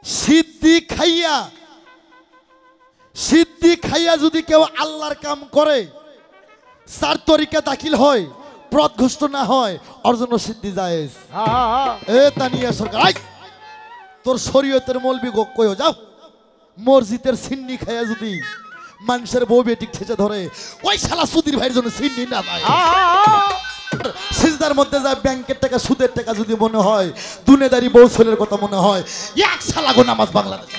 সিদ্ধি খাইয়া যদি কেউ আল্লাহর কাম করে, চার তরিকা দাখিল হয়, পথভ্রষ্ট না হয়, ওর জন্য সিদ্ধি জায়েজ। এ তানিয়া সরকার, তোর শরীয়তের মৌলবি কইও যাও, মসজিদের সিন্নি খাইয়া যদি মানুষের বউ বেটি ঠেচে ধরে, ওই শালা সুধীর ভাইয়ের জন্য সিন্নি না যায়। সিজদার মধ্যে যায় ব্যাংকের টাকা, সুদের টাকা যদি মনে হয়, দুনিয়াদারি বউ ছেলের কথা মনে হয়, এক শালা গো নামাজ বাংলাদেশ।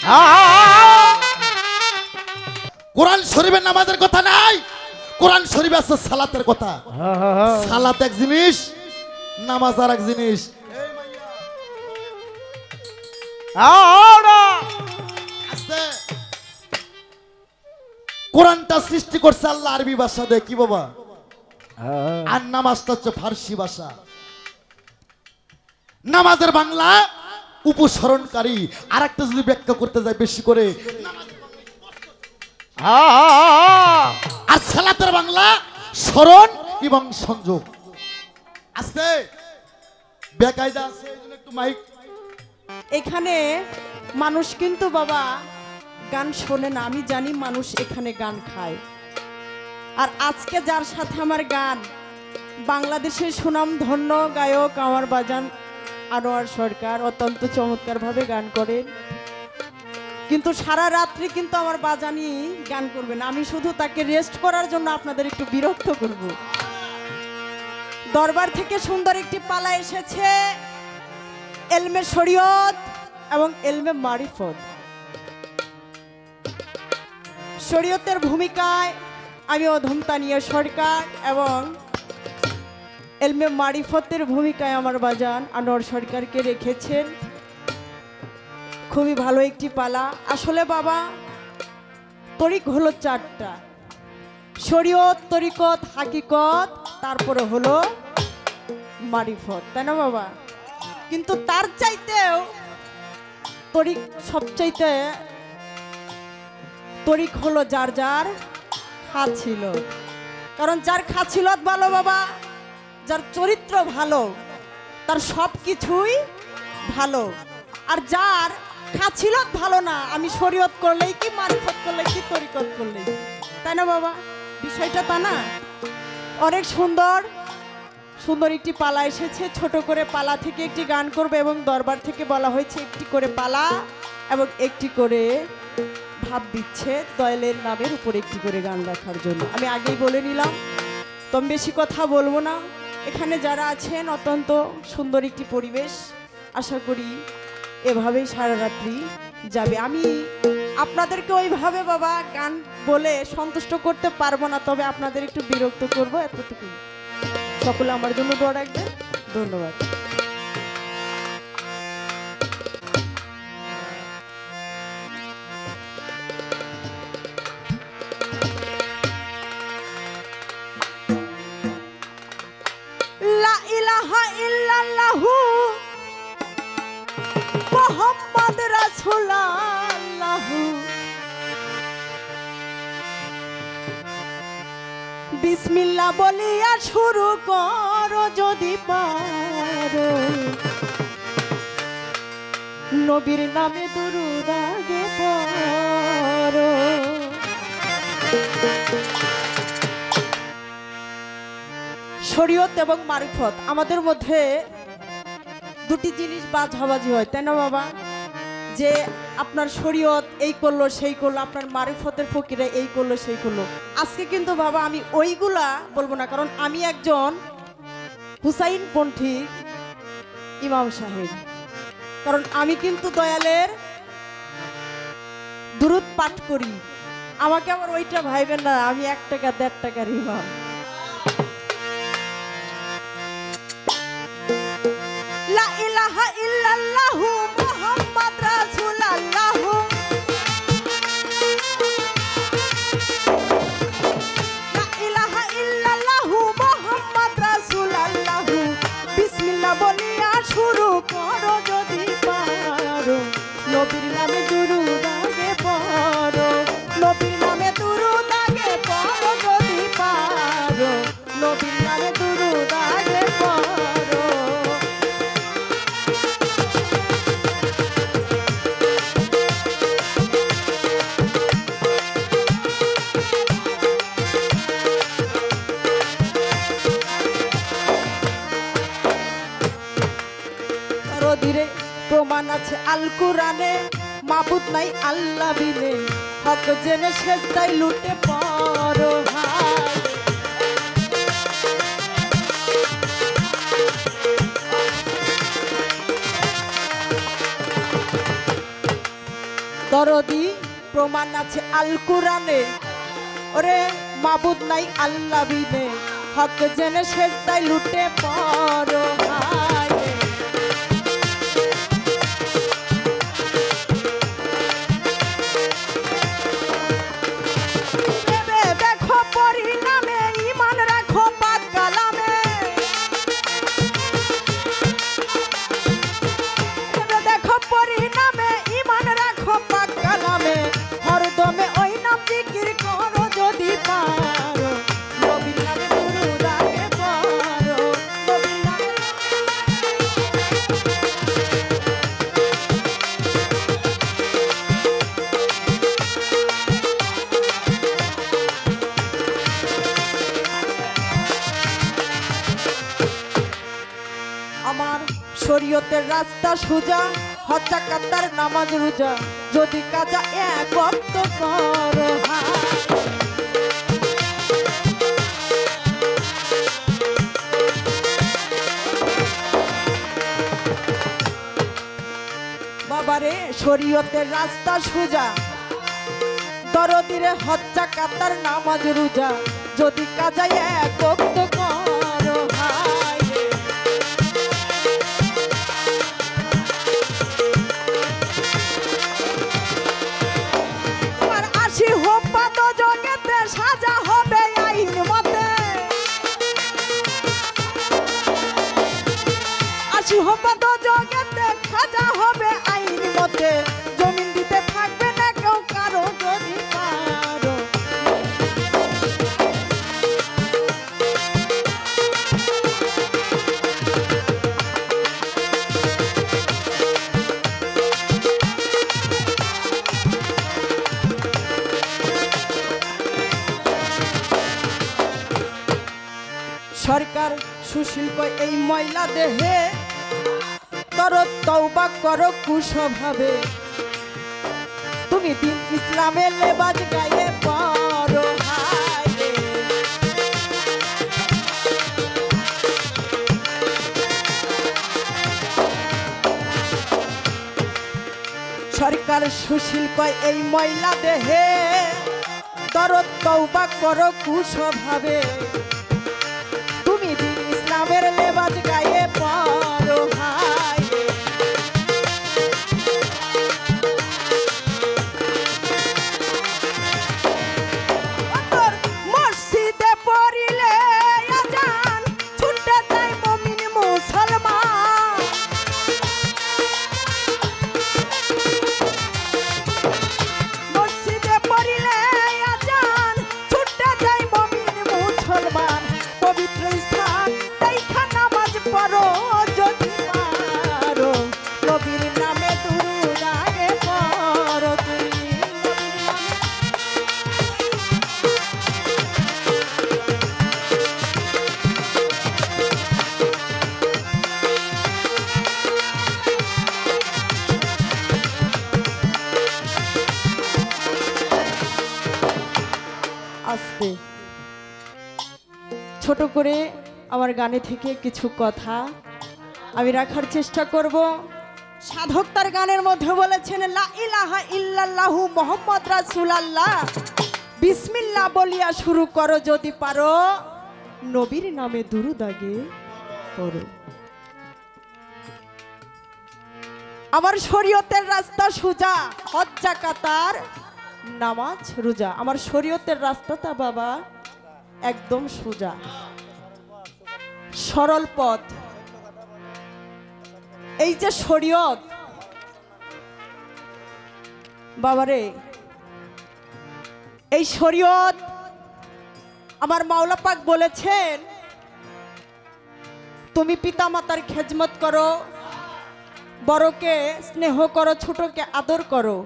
কোরআন শরীফের নামাজের কথা নাই, কোরআন শরীফে আছে সালাতের কথা। সালাত এক জিনিস, নামাজ আর এক জিনিস। কোরআনটা সৃষ্টি করছে আল্লাহ আরবি ভাষা দিয়ে, কি বাবা, আর নামাজটা হচ্ছে ফার্সি ভাষা। নামাজের বাংলা উপসরণকারী, আর একটা যদি ব্যাখ্যা করতে যায় বেশি করে, আর সালাতের বাংলা স্মরণ এবং সংযোগ। আস্তে বেকায়দা আছে, একটু মাইক। এখানে মানুষ কিন্তু বাবা গান শোনে না, আমি জানি মানুষ এখানে গান খায়। আর আজকে যার সাথে আমার গান, বাংলাদেশের সুনামধন্য গায়ক আমার বাজান আনোয়ার সরকার, অত্যন্ত চমৎকারভাবে গান করেন। কিন্তু সারা রাত্রি কিন্তু আমার বাজানি গান করবেন, আমি শুধু তাকে রেস্ট করার জন্য আপনাদের একটু বিরক্ত করব। দরবার থেকে সুন্দর একটি পালা এসেছে, এলমে শরীয়ত এবং এলমে মারিফত। শরীয়তের ভূমিকায় আমি অধম তানিয়া সরকার, এবং এলমে মারিফতের ভূমিকায় আমার বাজান আনোয়ার সরকারকে রেখেছেন। খুবই ভালো একটি পালা। আসলে বাবা তরিক হলো চারটা, শরীয়ত, তরিকত, হাকিকত, তারপরে হলো মারিফত, তাই না বাবা? কিন্তু তার চাইতেও তরিক সবচাইতে, তরিক হলো যার যার খাত ছিল। কারণ যার খাছিলত ভালো বাবা, যার চরিত্র ভালো, তার সব কিছুই ভালো। আর যার খাছিলত ভালো না, আমি শরীয়ত করলেই কি, মারিফত করলেই কি, তরিকত করলেই, তাই না বাবা? বিষয়টা তা না। অনেক সুন্দর সুন্দর একটি পালা এসেছে, ছোট করে পালা থেকে একটি গান করবে, এবং দরবার থেকে বলা হয়েছে একটি করে পালা এবং একটি করে ভাব দিচ্ছে দয়ালের নামের উপর একটি করে গান রাখার জন্য। আমি আগেই বলে নিলাম, তো আমি বেশি কথা বলবো না। এখানে যারা আছেন, অত্যন্ত সুন্দর একটি পরিবেশ, আশা করি এভাবেই সারা রাত্রি যাবে। আমি আপনাদেরকে ওইভাবে বাবা গান বলে সন্তুষ্ট করতে পারবো না, তবে আপনাদের একটু বিরক্ত করবো, এতটুকু। সকলে আমার জন্য দোয়া রাখবেন। ধন্যবাদ। লা ইলাহা ইল্লাল্লাহু মুহাম্মদ রাসূলুল্লাহ, বিসমিল্লাহ বলিয়া শুরু করো যদি পারো, নবীর নামে দুরূদ আগে পড়ো। শরীয়ত এবং মারিফত, আমাদের মধ্যে দুটি জিনিস বাঝাবাঝি হয়, তাই না বাবা? যে আপনার শরীয়ত এই করলো সেই করলো, আপনার মারিফতের ফকিরা এই করলো সেই করলো। আজকে কিন্তু বাবা আমি ওইগুলা বলবো না, কারণ আমি একজন হুসাইনপন্থী ইমাম সাহেব। কারণ আমি কিন্তু দয়ালের দুরূদ পাঠ করি। আমাকে আবার ওইটা ভাইবেন না, আমি 1 টাকা 1.5 টাকার ইমাম। লা ইলাহা ইল্লাল্লাহু মুহাম্মদ রাসূলুল্লাহ, লা ইলাহা ইল্লাল্লাহু মুহাম্মদ রাসূলুল্লাহ, বিসমিল্লাহ বলিয়া শুরু করো যদি পারো, নবীর নামে দুরূদ আগে পড়ো, নবীর নামে দুরূদ আগে পড়ো যদি পারো। প্রমাণ আছে আল কুরআনে মাবুদ নাই আল্লাহ বিনে হক জেনে সেজদায় লুটে পড়ো হায় দরদি প্রমাণ আছে আল কুরআনে ওরে মাবুদ নাই আল্লাহ বিনে হক জেনে সেজদায় লুটে পড়ো হায় দেখো পরিণামে ঈমান রাখো পাক কালামে দেখো পরিণামে ঈমান রাখো পাক কালামে হরদমে ওই নাম জিকির করো যদি পারো নবীর নামে দুরূদ আগে পড়ো নবীর নামে আমার শরীয়তের রাস্তা সোজা হজ জাকাতের নামাজ রোজা যদি কাজা এক ওয়াক্ত করো হায় বাবারে শরীয়তের রাস্তা সোজা দরদিরে হজ জাকাতের নামাজ রোজা যদি কাজা এক ওয়াক্ত করো হায় সাজা হবে আইন মতে আসি হোপাত জগতে খাজা হবে আইন মতে জমিন দিতে থাকবে না কেউ কারো যদি পারো সরকার সুশীল কয় এই ময়লা দেহে তর তওবা করো কুস্বভাবে তুমি দিন ইসলামের লেবাজ গায়ে পড়ো হায় রে। সরকার সুশীল কয় এই ময়লা দেহে তর তওবা করো কুস্বভাবে ইসলামের লেবাজ গায়ে পড়ো হায় মসজিদে পড়িলে আজান ছুটে যায় মুমিন মুসলমান মসজিদে পড়িলে আজান ছুটে যায় মুমিন মুসলমান পবিত্র স্থান পড়ো যদি পারো নবীর নামে দুরূদ আগে পড়ো তুমি আস্তে ছোট করে আমার গানে থেকে কিছু কথা আমি রাখার চেষ্টা করব। সাধক তার গানের মধ্যে বলেছেন লা ইলাহা ইল্লাল্লাহু মুহাম্মদ রাসূলুল্লাহ বিসমিল্লাহ বলিয়া শুরু করো যদি পারো নবীর নামে দুরূদ আগে পড়ো। আমার শরীয়তের রাস্তা সোজা হজ জাকাত নামাজ রোজা আমার শরীয়তের রাস্তাটা বাবা একদম সোজা সরল পথ। এই যে শরীয়ত বাবারে এই শরীয়ত আমার মাওলা পাক বলেছেন তুমি পিতামাতার খেজমত করো বড়কে স্নেহ করো ছোটকে আদর করো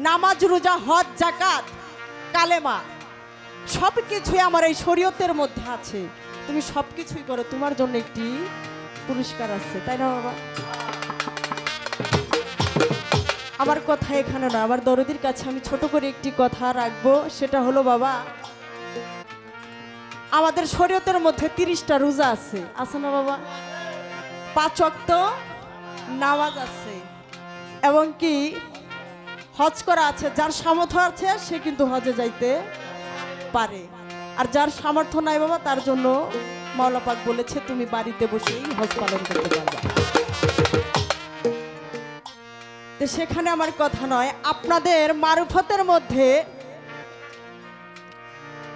নামাজ রোজা হজ জাকাত কালেমা সবকিছুই আমার এই শরীয়তের মধ্যে আছে তুমি সবকিছুই করো তোমার জন্য একটি পুরস্কার আছে তাই না বাবা। আমার কথা এখানে না, আমার দরদির কাছে আমি ছোট করে একটি কথা রাখবো। সেটা হলো বাবা, আমাদের শরীয়তের মধ্যে 30টা রোজা আছে, আছে না বাবা? 5 ওয়াক্ত নামাজ আছে, এবং কি হজ করা আছে। যার সামর্থ্য আছে সে কিন্তু হজে যাইতে পারে, আর যার সামর্থ্য নাই বাবা তার জন্য মাওলা পাক বলেছে তুমি বাড়িতে বসেই হজ পালন করতে পারবে। তো সেখানে আমার কথা নয়, আপনাদের মারুফতের মধ্যে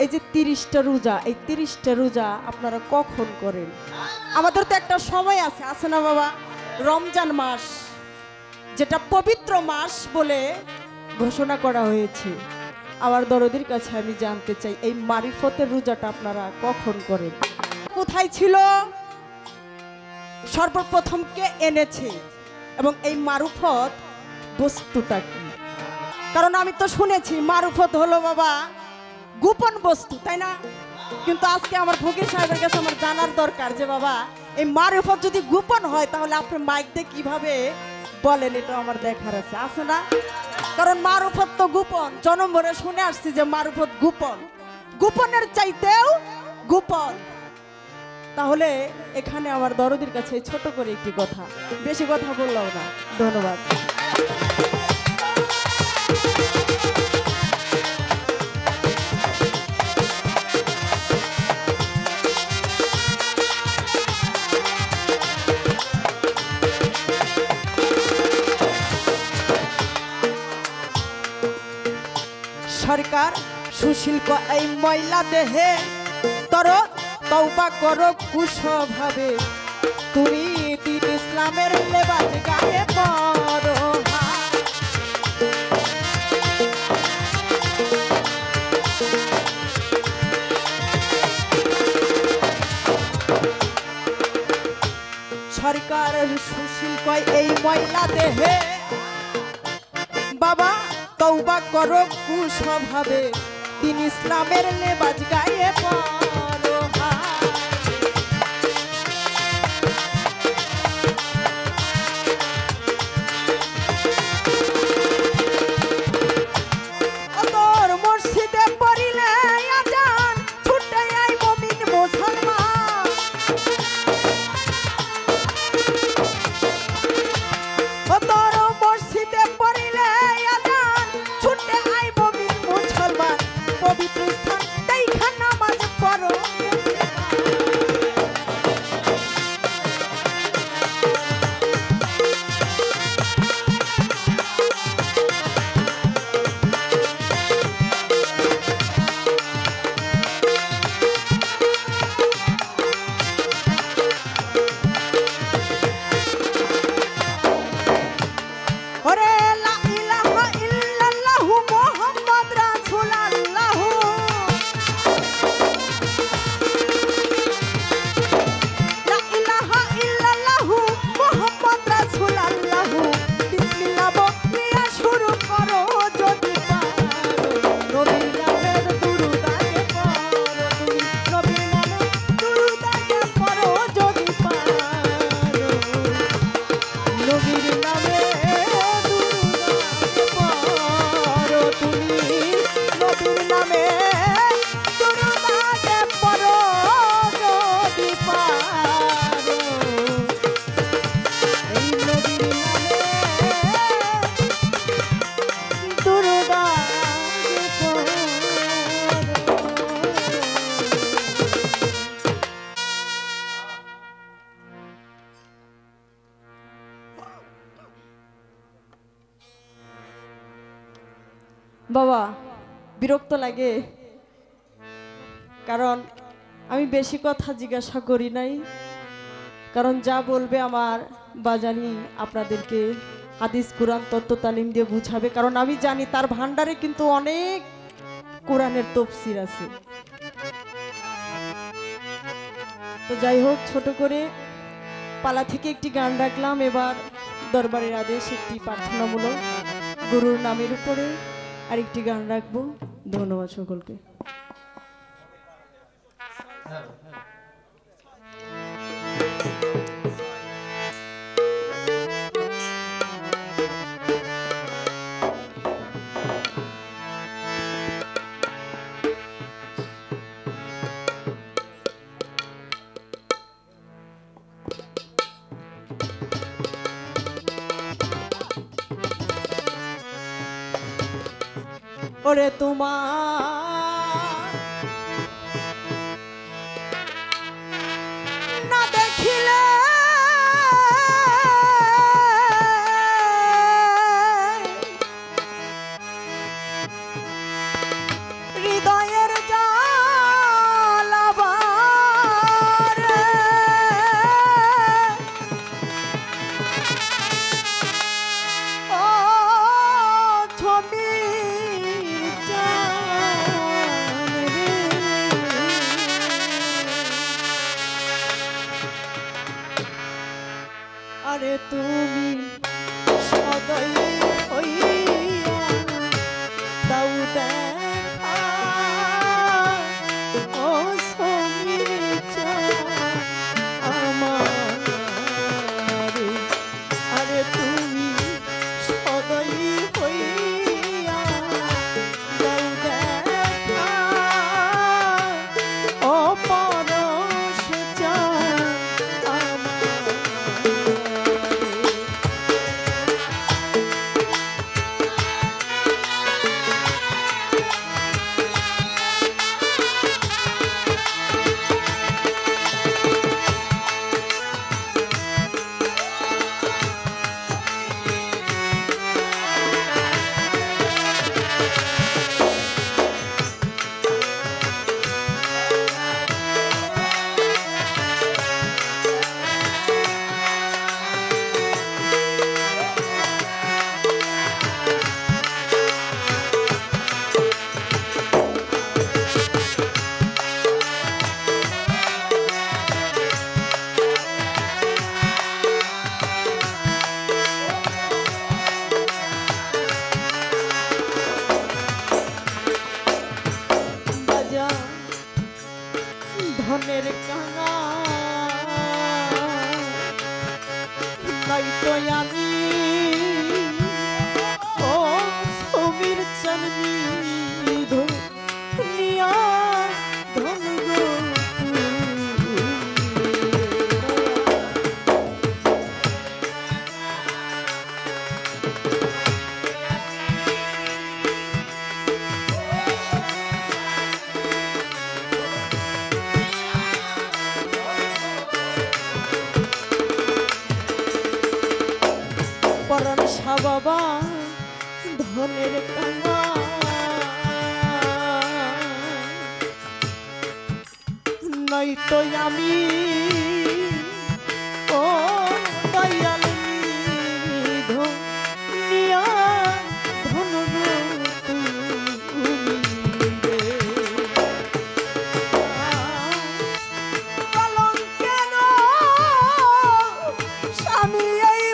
এই যে 30টা রোজা, এই 30টা রোজা আপনারা কখন করেন? আমাদের তো একটা সময় আছে, আছে না বাবা? রমজান মাস, যেটা পবিত্র মাস বলে ঘোষণা করা হয়েছে। আমার দরদির কাছে আমি জানতে চাই, এই মারিফতের রোজাটা আপনারা কখন করেন? কোথায় ছিল? সর্বপ্রথম কে এনেছে? এবং এই মারুফত বস্তুটা কি? কারণ আমি তো শুনেছি মারুফত হলো বাবা গোপন বস্তু, তাই না? কিন্তু আজকে আমার ফকির সাহেবের কাছে আমার জানার দরকার যে বাবা এই মারুফত যদি গোপন হয় তাহলে আপনি মাইক দিয়ে কিভাবে বলেন, এটা আমার দেখার আছে, আছে না? কারণ মারুফত তো গোপন, জন্ম ভরে শুনে আসছি যে মারুফত গোপন, গোপনের চাইতেও গোপন। তাহলে এখানে আমার দরদির কাছে ছোট করে একটি কথা, বেশি কথা বললাম না, ধন্যবাদ। সরকার সুশীল এই ময়লা দেহে তর তওবা করো কুশভাবে, তুমি দিন ইসলামের লেবাস গায়ে পরো। সরকার সুশীল কয় এই ময়লা দেহে বাবা তওবা করো কুশভাবে, দিন ইসলামের লেবাস গায়ে পরো। তোর মসজিদে পড়িলে আজান ছুটে আই মুমিন মুসলমান, তোর মসজিদে পড়িলে আজান ছুটে আই মুমিন মুসলমান, পবিত্র স্থান দেইখা নামাজ পড়ো। ওরে লা ইলাহা ইল্লাল্লাহু মুহাম্মদ রাসূলুল্লাহ, লা ইলাহা ইল্লাল্লাহু মুহাম্মদ রাসূলুল্লাহ, বিসমিল্লাহ বলিয়া শুরু করো যদি পারো, নবীর নামের দুরূদ আগে পড়ো, তুমি নবীর নামে দুরূদ আগে পড়ো যদি পারো, নবীর নামে বাবা বিরক্ত লাগে, কারণ আমি বেশি কথা জিজ্ঞাসা করি নাই, কারণ যা বলবে আমার বাজানি আপনাদেরকে হাদিস কুরআন তত্ত্ব তালিম দিয়ে বুঝাবে, কারণ আমি জানি তার ভান্ডারে কিন্তু অনেক কোরআনের তফসির আছে। তো যাই হোক, ছোট করে পালা থেকে একটি গান রাখলাম। এবার দরবারের আদেশ একটি প্রার্থনামূলক গুরুর নামের উপরে আরেকটি গান রাখবো। ধন্যবাদ সকলকে। ওরে তোমার না দেখিলে হৃদয়ের জ্বালাবার ও ছবি আরে তুমি সদয় হইয়া দাও দেখা ও সমীর আমার আরে তুমি সদয় হইয়া দাও দেখা ও পরশ ধনের কাঙা নয়তো আমি ও সমীর চাঁদনি ধনিয়া ধন গো পরাণ বাবা ধনের কাঙা নয়তো আমি ও দয়াল ধনিয়া ধন গো তুমি রে কলঙ্কের স্বামী এই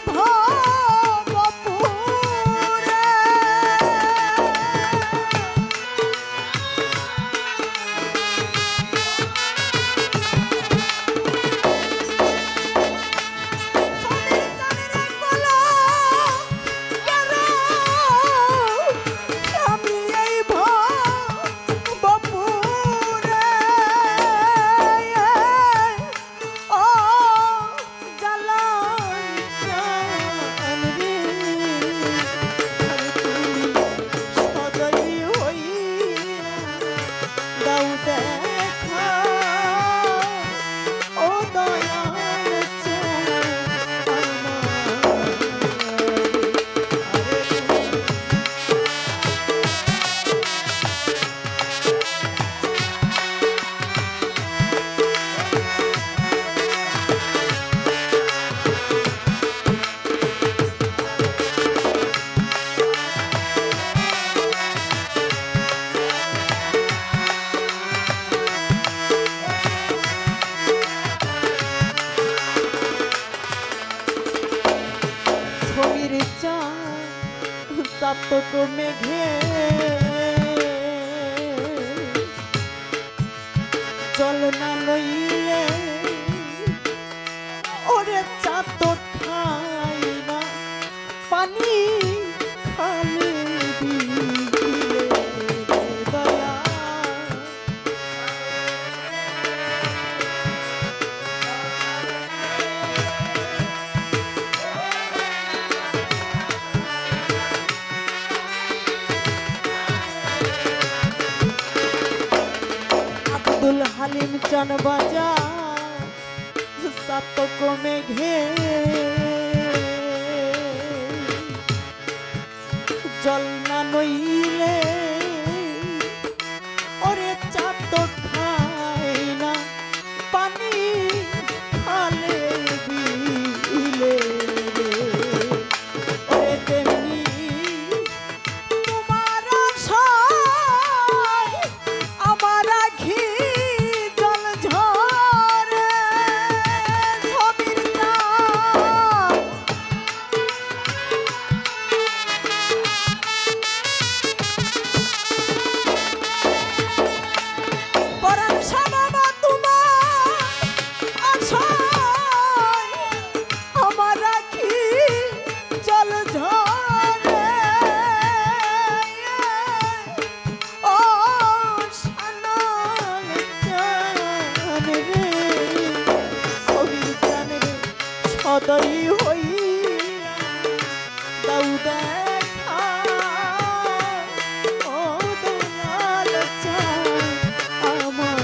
চাতক মেঘে জল না লইলে ওরে চাতক খাই না পানি খালে দয়া পরাণ বাজার সাতক মেঘে জল না নইলে ওরে চাতক খাই না পানি খালে বিলে ওরে তেমনি তোমার আশায় আমার আখি জল ঝরে ছবির নাম পরাণ সাবাবা তোমার আশায় আমার আখি জল ঝরে ও সানাল জান রে ছবির জান রে সদয় হই দাউ দেখা ও দয়াল চান আমার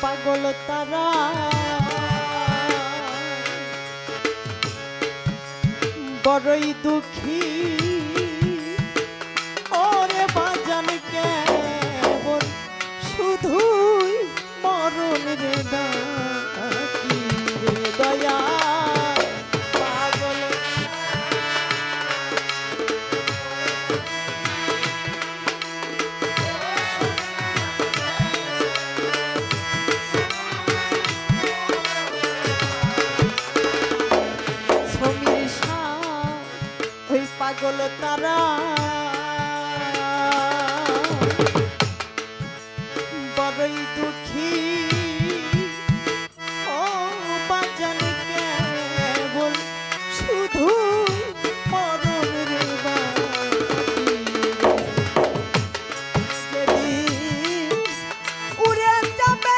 পাগল তারা বড়ই দুঃখী ওরে বাজান কেবল শুধুই মরণ রে বাকি রে দয়া পাগল ছমির সাপ ওই পাগল তারা বড়ই দুঃখী ও বাজান কেবল শুধু মরণ রে বাকি যেদিন উড়ে যাবে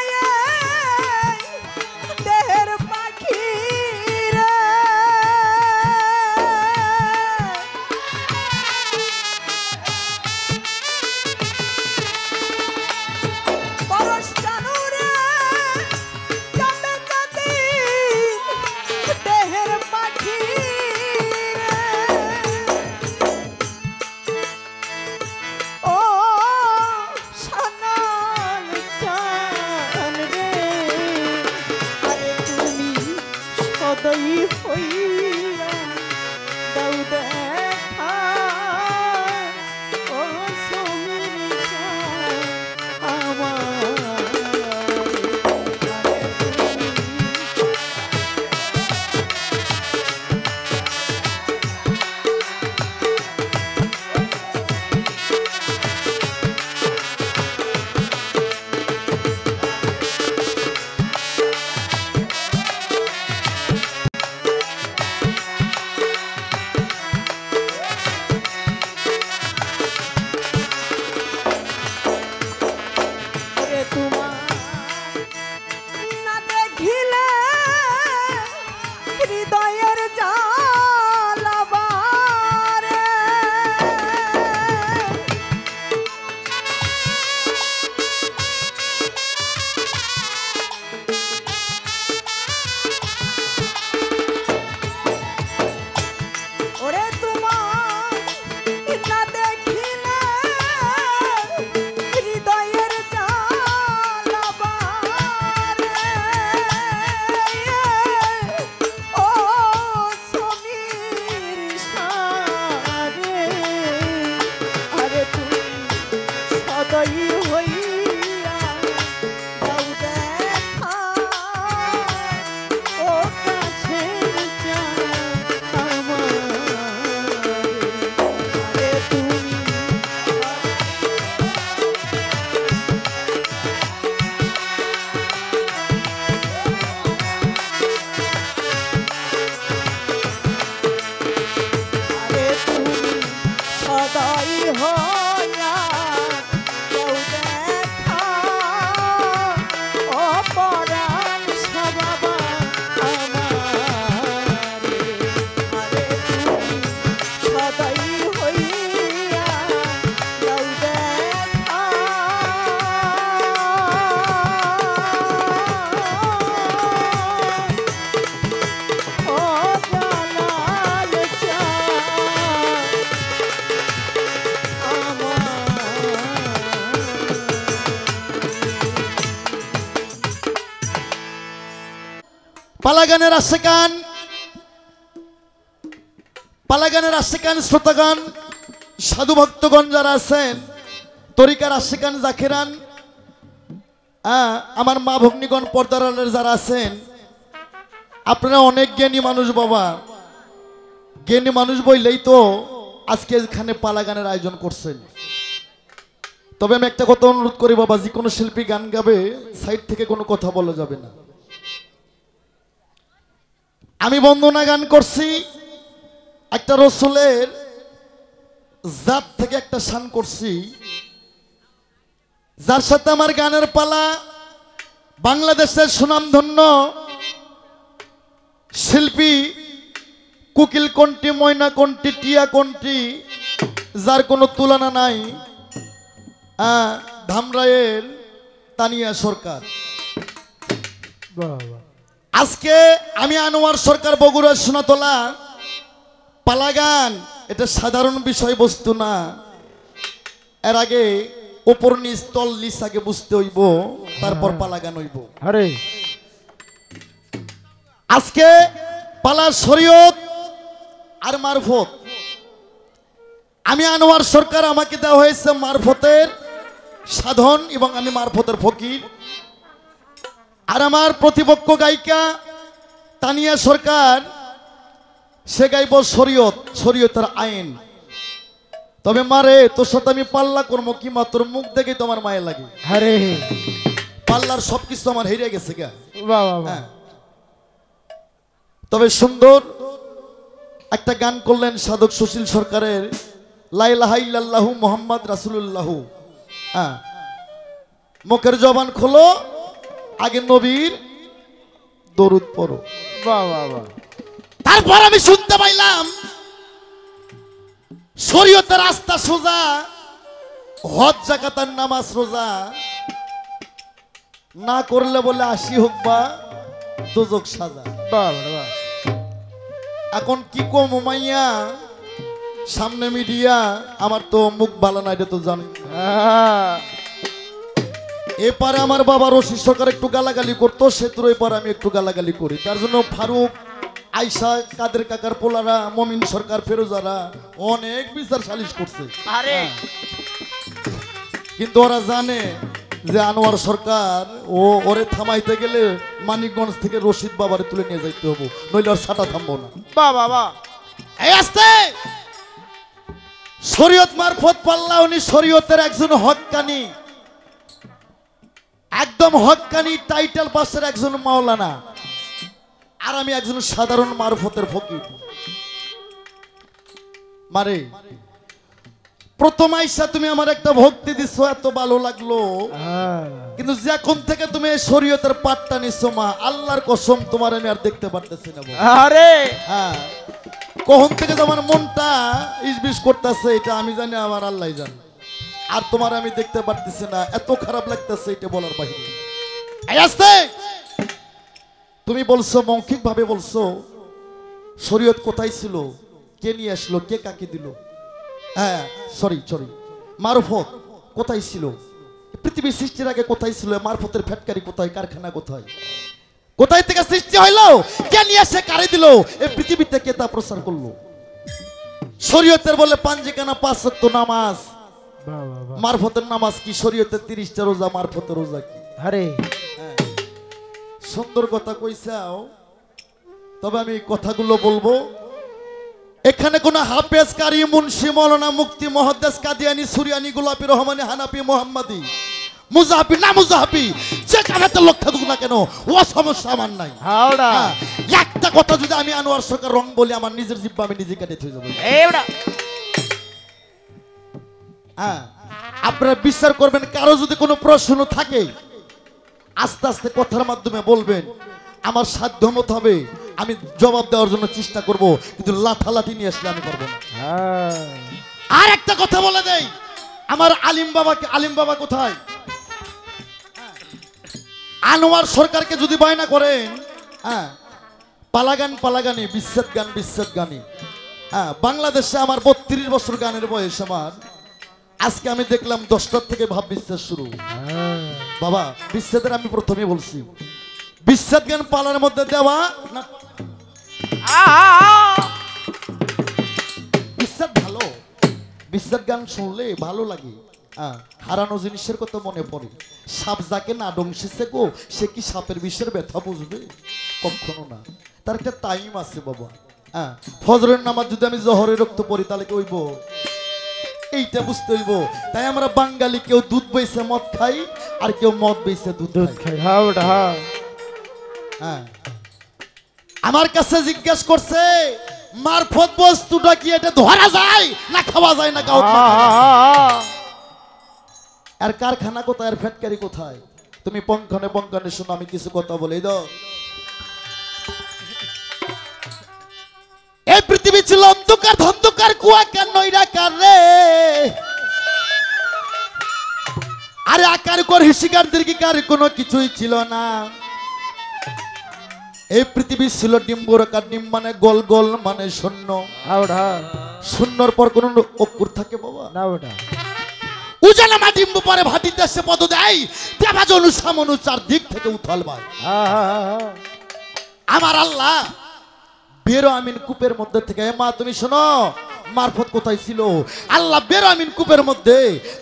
দেহের পাখি রে পালাগানের আশেকান, পালাগানের আশেকান শ্রোতাগান, সাধু ভক্তগণ যারা আছেন, তরিকার আশেকান জাকেরান, আমার মা ভগ্নীগণ পর্দারের যারা আছেন, আপনারা অনেক জ্ঞানী মানুষ বাবা। জ্ঞানী মানুষ বললেই তো আজকে এখানে পালাগানের আয়োজন করছেন। তবে আমি একটা কথা অনুরোধ করি বাবা, যে কোনো শিল্পী গান গাবে সাইড থেকে কোনো কথা বলা যাবে না। আমি বন্দনা গান করছি, একটা রসুলের জাত থেকে একটা শান করছি, যার সাথে আমার গানের পালা বাংলাদেশের সুনামধন্য শিল্পী কুকিল কণ্ঠী, ময়না কণ্ঠী, টিয়া কণ্ঠী, যার কোনো তুলনা নাই, ধামরাইয়ের তানিয়া সরকার। আজকে আমি আনোয়ার সরকার, বগুড়া সোনাতলা। পালাগান এটা সাধারণ বিষয়বস্তু না, এর আগে ওপর নিচ তল নিচ আগে বুঝতে হইব, তারপর পালাগান হইব। আরে আজকে পালার শরীয়ত আর মারফত। আমি আনোয়ার সরকার, আমাকে দেওয়া হয়েছে মারফতের সাধন এবং আমি মারফতের ফকির। আর আমার প্রতিপক্ষ গায়িকা তানিয়া সরকার, সে গাইব শরীয়ত, শরীয়তের আইন। তবে মারে তোর সাথে আমি পাল্লা করবো কি মা, তোর মুখ দেখে তোমার মায়ের লাগে। আরে পাল্লার সবকিছু আমার হেরে গেছে গা। বাহ বাহ। হ্যাঁ, তবে সুন্দর একটা গান করলেন সাধক সুশীল সরকারের, লা ইলাহা ইল্লাল্লাহু মুহাম্মদ রাসূলুল্লাহু। মুখের জবান খোলো, আগে নবীর দরুদ পড়ো। বাহ বাহ বাহ। তারপর আমি শুনতে পাইলাম শরীয়তের রাস্তা সোজা, হজ জাকাতের নামাজ রোজা না করলে বলে ৮০ হোক বা দোজক সাজা। বাহ বাহ। এখন কি কম মাইয়া, সামনে মিডিয়া, আমার তো মুখ ভালো না, এটা তো জানি। এপারে আমার বাবা রশিদ সরকার একটু গালাগালি করতো, সেতুর এপারে আমি একটু গালাগালি করি। তার জন্য ফারুক, আয়সা, কাদের কাকার পোলারা, মমিন সরকার, ফেরোজারা অনেক বিচার সালিশ করছে। আরে কিন্তু ওরা জানে যে আনোয়ার সরকার ওরে থামাইতে গেলে মানিকগঞ্জ থেকে রশিদ বাবারে তুলে নিয়ে যাইতে হবো, নইলে ওর সাটা থামবো না। বাহ বাহ বাহ। এই আস্তে শরীয়ত মারফত পাল্লা, উনি শরীয়তের একজন হক্কানি, একদম হক্কানি টাইটেল পাশের একজন মাওলানা, আর আমি একজন সাধারণ মারফতের ফকির। মারে প্রথম আইসা তুমি আমার একটা ভক্তি দিচ্ছ, এত ভালো লাগলো, কিন্তু যখন থেকে তুমি এই শরীয়তের পাঠটা নিচ্ছ মা, আল্লাহর কসম তোমার আমি আর দেখতে পারতেছি না। আরে হ্যাঁ, কখন থেকে তোমার মনটা ইসবিস করতেছে এটা আমি জানি, আমার আল্লাহ জানে। আর তোমার আমি দেখতে পারতেছি না, এত খারাপ লাগতেছে এটা বলার বাহিরে। আস্তে তুমি বলছো, মৌখিক ভাবে বলছো শরীয়ত কোথায় ছিল, কে নিয়ে আসলো, কে কাকে দিল। হ্যাঁ সরি মারফত কোথায় ছিল, পৃথিবী সৃষ্টির আগে কোথায় ছিল, মারফতের ফ্যাক্টরি কোথায়, কারখানা কোথায়, কোথায় থেকে সৃষ্টি হইলো, কে নিয়ে এসে কারে দিল, এই পৃথিবীতে কে তা প্রচার করলো। শরীয়তের বলে পাঞ্জিকানা ৫ ওয়াক্ত নামাজ, মারফতের নামাজ কি, শরীয়তের ৩০টা রোজা, মারফতের রোজা কি। আরে সুন্দর কথা কইছাও, তবে আমি কথাগুলো বলবো। এখানে কোন হাফেজ, কারি, মুন্সি, মৌলানা, মুফতি, মুহাদ্দিস, কাদিয়ানি, সুরিয়ানি, গোলাপি, রহমানি, হানাফি, মোহাম্মদি, মুজাহাবি না মুজাহাবি, যে কানাতে লোক থাকুক না কেন, ও সমস্যা আমার নাই। একটা কথা যদি আমি আনোয়ার সরকার রং বলি, আমার নিজের জিব্বা আমি নিজে কেটে থয়ে যাবো। হ্যাঁ, আপনারা বিচার করবেন, কারো যদি কোনো প্রশ্ন থাকে আস্তে আস্তে কথার মাধ্যমে বলবেন, আমার সাধ্য মত হবে আমি জবাব দেওয়ার জন্য চেষ্টা করব, কিন্তু লাঠালাঠি নিয়ে আসলে আমি পারবো না। আর একটা কথা বলে দেই, আমার আলিম বাবা কোথায়? আনোয়ার সরকারকে যদি বায়না করেন, হ্যাঁ পালাগানি, বিচ্ছেদ গানি, হ্যাঁ বাংলাদেশে আমার ৩২ বছর গানের বয়স আমার, আজকে আমি দেখলাম 10টার থেকে ভাব বিচ্ছেদ শুরু। বাবা বিচ্ছেদের আমি প্রথমে বলছি বিচ্ছেদ জ্ঞান পালার মধ্যে দেওয়া না বিচ্ছেদ ভালো, বিচ্ছেদ গান শুনলে ভালো লাগে। হারানো জিনিসের কথা মনে পড়ে। সাপ যাকে না ডংসেছে গো, সে কি সাপের বিষের ব্যথা বুঝবে? কখনো না। তার একটা টাইম আছে বাবা। ফজরের নামাজ যদি আমি জহরে রক্ত পড়ি তাহলে কি হইব? এইটা বুঝতে হইব। তাই আমরা বাঙালি কেউ দুধ বইছে মদ খাই, আর কেউ মদ বইছে দুধ খাই। আমার কাছে জিজ্ঞেস করছে মারফত বস্তুটা কি এটা ধরা যায় না খাওয়া যায় না গাউত? আর কারখানা কোথায়, আর ফ্যাক্টরি কোথায়? তুমি পঙ্খনে পঙ্খনে শোনো, আমি কিছু কথা বলে দাও। এই পৃথিবী ছিল অন্ধকার, ধন্ধকার, কুয়া কেন নৈরাকার রে। আরে আকার কর হিসিকার দীর্ঘিকার কোনো কিছুই ছিল না। এই পৃথিবী ছিল ডিম্বরাকার, ডিম মানে গোল, গোল মানে শূন্য। শূন্যর পর কোন অক্ষর থাকে বাবা না? ওটা উজালা মা ডিম্ব পরে ভাটিতে এসে পদ দেয়, দেবা জনু সামনু চার দিক থেকে উথল ভাই। আমার আল্লাহ বেরো আমিন কূপের মধ্যে থেকে, মা তুমি শোনো মারফত কোথায় ছিল? আল্লাহ বেরো আমিন কূপের মধ্যে,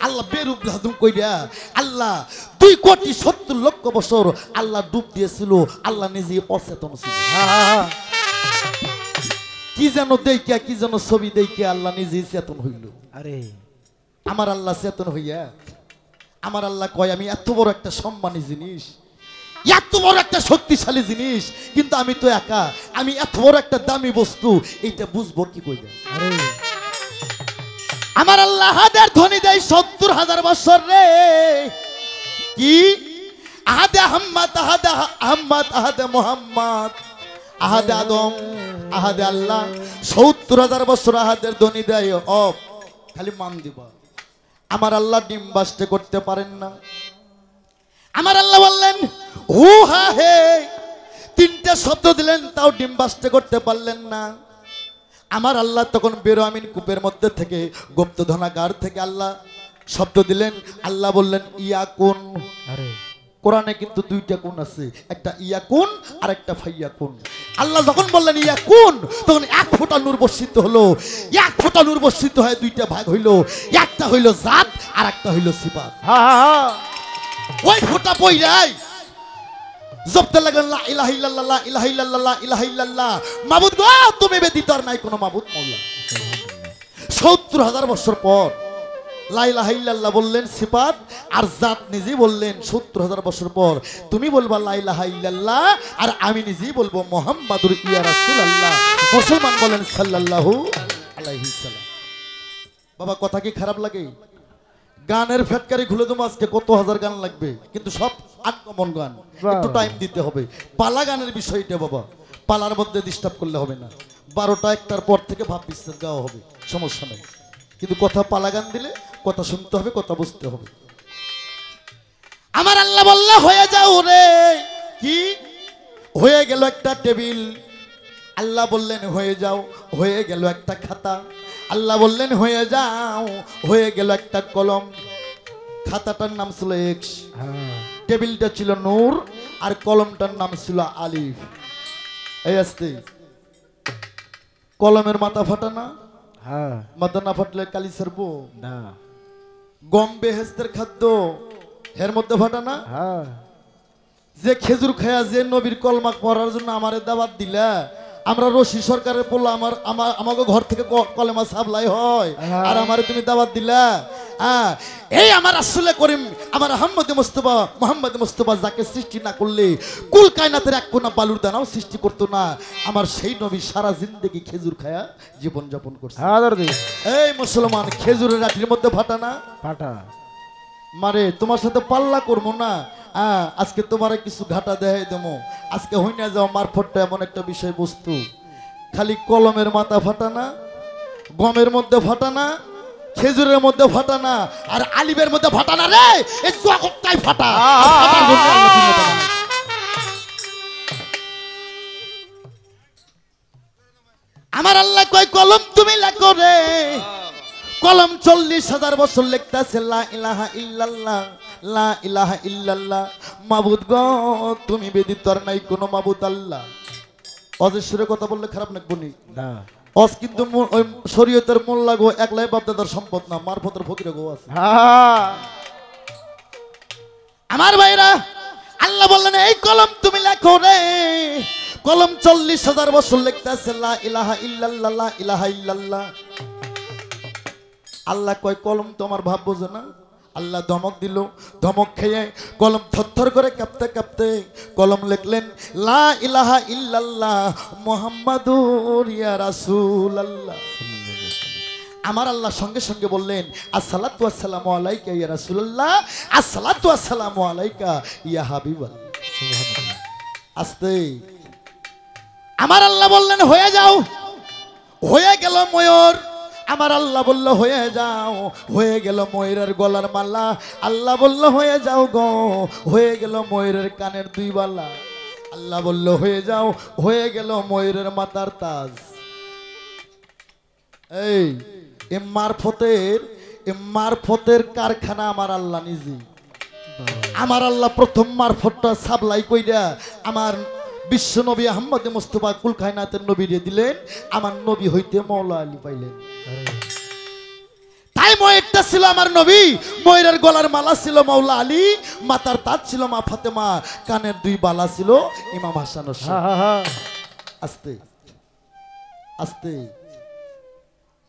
আল্লাহ বেরু ধাদুম কইরা আল্লাহ 2,70,00,000 বছর আল্লাহ ডুব দিয়েছিল। আল্লাহ নিজে অচেতন ছিল। কি যেন দেখিয়া, কি যেন ছবি দেখিয়া আল্লাহ নিজেই চেতন হইল। আরে আমার আল্লাহ চেতন হইয়া, আমার আল্লাহ কয় আমি এত বড় একটা সম্মানী জিনিস, এত বড় একটা শক্তিশালী জিনিস, কিন্তু আমি তো একা, আমি এত বড় একটা দামি বস্তু, এইটা বুঝবো কি কইরা? আমার আল্লাহ হাজার ধ্বনি দেয় 70,000 বছর রে। কি আহাদে আহম্মদ, আহাদে আহম্মদ, আহাদে মোহাম্মদ, আহাদে আদম, আহাদে আল্লাহ, 70,000 বছর আহাদের ধ্বনি দেয়। খালি মান দিবা। আমার আল্লাহ ডিম বাস্তে করতে পারেন না। আমার আল্লাহ বললেন হু হা হে, 3টা শব্দ দিলেন, তাও ডিম বাস্তে করতে পারলেন না। আমার আল্লাহ তখন বেরো আমিন কূপের মধ্যে থেকে, গুপ্ত ধনাগার থেকে আল্লাহ শব্দ দিলেন। আল্লাহ বললেন ইয়াকুন। কোরআনে কিন্তু 2টা কোন আছে, একটা ইয়াকুন আর একটা ফাইয়াকুন। আল্লাহ যখন বললেন ইয়াকুন, তখন 1 ফোঁটা নূর বর্ষিত হলো। 1 ফোঁটা নূর বর্ষিত হয়ে 2টা ভাগ হইলো, একটা হইলো জাত আর একটা হইলো সিফাত। ওই ফোঁটা পইরাই জপতে লাগলেন লা ইলাহা ইল্লাল্লাহ, লা ইলাহা ইল্লাল্লাহ, লা ইলাহা ইল্লাল্লাহ, মাবুদ গো তুমি ব্যতীত আর নাই কোনো মাবুদ মওলা। 70,000 বছর পর লা ইলাহা ইল্লাল্লাহ বললেন সিফাত, আর জাত নিজেই বললেন 70,000 বছর পর তুমি বলবা লা ইলাহা ইল্লাল্লাহ, আর আমি নিজেই বলবো মুহাম্মাদুর ইয়া রাসূলুল্লাহ। মুসলমান বলেন সাল্লাল্লাহু আলাইহি সাল্লাম। বাবা কথা কি খারাপ লাগে? গানের ফ্যাক্টরি খুলে দেবো আজকে, কত হাজার গান লাগবে, কিন্তু সব আনকমন গান, একটু টাইম দিতে হবে। পালা গানের বিষয়টা বাবা, পালার মধ্যে ডিস্টার্ব করলে হবে না। 12টা 1টার পর থেকে ভাব বিচ্ছেদ গাওয়া হবে, সমস্যা নেই, কিন্তু কথা পালা গান দিলে কথা শুনতে হবে, কথা বুঝতে হবে। আমার আল্লাহ বললা হয়ে যাও রে। কি হয়ে গেল? একটা টেবিল। আল্লাহ বললেন হয়ে যাও, হয়ে গেল একটা খাতা। আল্লাহ বললেন হয়ে যাও, হয়ে গেল একটা কলম। খাতাটার নাম ছিল এক্স, টেবিলটা ছিল নূর, আর কলমটার নাম ছিল আলিফ। এই আসতে কলমের মাথা ফাটা না? মাথা না ফাটলে কালি ছাড়বো না। গম বেহেস্তের খাদ্য, এর মধ্যে ফাটা না? যে খেজুর খায়া যে নবীর কলমা পড়ার জন্য আমারে দাওয়াত দিলা, আমরা রশি সরকারের পোলা, আমাকে ঘর থেকে কলেমা সাপ্লাই হয়, আর আমারে তুমি দাওয়াত দিলা। এই আমার রাসূলে করিম, আমার মোহাম্মদ মুস্তাফা যাকে সৃষ্টি না করলে কুল কায়নাতের এক কোনা বালুর দানাও সৃষ্টি করতো না, আমার সেই নবী সারা জিন্দেগি খেজুর খায়া জীবন যাপন করছে। এই মুসলমান, খেজুরের রাতির মধ্যে ফাটা না? ফাটা। মারে তোমার সাথে পাল্লা করবো না, আজকে তোমার কিছু ঘাটা দেখাই দেবো। আজকে হই না যাও মারফতটা এমন একটা বিষয় বস্তু, খালি কলমের মাথা ফাটা না, গমের মধ্যে ফাটা না, খেজুরের মধ্যে ফাটা না, আর আলিবের মধ্যে ফাটা না রে, এই জগৎটাই ফাটা। আমার আল্লাহ কয় কলম তুমি লেখো রে, কলম 40,000 বছর লিখতেছে লা ইলাহা ইল্লাল্লাহ, লা ইলাহা ইল্লাল্লাহ। মাবুদ গো তুমি ব্যতীত আর নাই কোনো মাবুদ আল্লাহ। অজেশ্বরের কথা বললে খারাপ লাগবে নি? না অজ কিন্তু ওই শরীয়তের মূল লাগো একলাই বাপদাদার সম্পদ না, মারফতের ফকির গো আছে। হ্যাঁ আমার ভাইরা, আল্লাহ বললেন এই কলম তুমি লেখো রে। কলম 40,000 বছর লিখতেছে লা ইলাহা ইল্লাল্লাহ, লা ইলাহা ইল্লাল্লাহ। আল্লাহ কয় কলম তোমার ভাব বোঝে না? আল্লাহ ধমক দিল, ধমক খেয়ে কলম থরথর করে কাঁপতে কাঁপতে কলম লিখলেন লা ইলাহা ইল্লাল্লাহ মুহাম্মাদুর ইয়া রাসূলুল্লাহ। আমার আল্লাহ সঙ্গে সঙ্গে বললেন আসসালাতু ওয়াসসালামু আলাইকা ইয়া রাসূলুল্লাহ, আসসালাতু ওয়াসসালামু আলাইকা ইয়া হাবিবাল্লাহ। আস্তে আমার আল্লাহ বললেন হয়ে যাও, হয়ে গেল ময়ূর। আমার আল্লাহ বলল হয়ে যাও, হয়ে গেল ময়ূরের গলার মালা। আল্লাহ বলল হয়ে যাও গো, হয়ে গেল ময়ূরের কানের 2 বালা। আল্লাহ বলল হয়ে যাও, হয়ে গেল ময়ূরের মাথার তাজ। এই মারফতের কারখানা আমার আল্লাহ নিজে। আমার আল্লাহ প্রথম মারফতটা সাপ্লাই কইরা আমার বিশ্ব নবী আহমদ মুস্তফা কুল কায়নাতের নবী দিলেন। আমার নবী হইতে মওলা আলী পাইলেন। তাই ময়ূরটা ছিল আমার নবী, ময়ূরের গলার মালা ছিল মওলা আলী, মাথার তাজ ছিল মা ফাতেমা, কানের 2 বালা ছিল ইমাম হাসান হোসেন। আস্তে আস্তে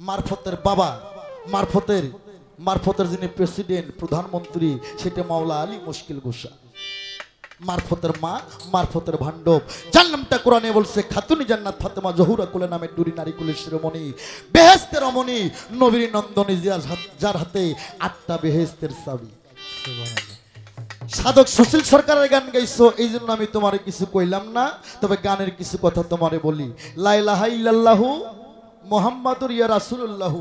মারফতের বাবা, মারফতের যিনি প্রেসিডেন্ট প্রধানমন্ত্রী সেটা মওলা আলী মুশকিল গোসা। মারফতের মা, মারফতের ভান্ডব, যার নামটা কোরআনে বলছে খাতুনি জান্নাত ফাতেমা জহুরা কুলে নামে ডুরি নারী কুলের শিরোমণি, বেহেশতের রমণী, নবীর নন্দনী, যার হাতে 8টা বেহেশতের চাবি। সাধক সুশীল সরকারের গান গাইছো, এই জন্য আমি তোমারে কিছু কইলাম না, তবে গানের কিছু কথা তোমারে বলি। লা ইলাহা ইল্লাল্লাহু মুহাম্মাদুর ইয়া রাসূলুল্লাহ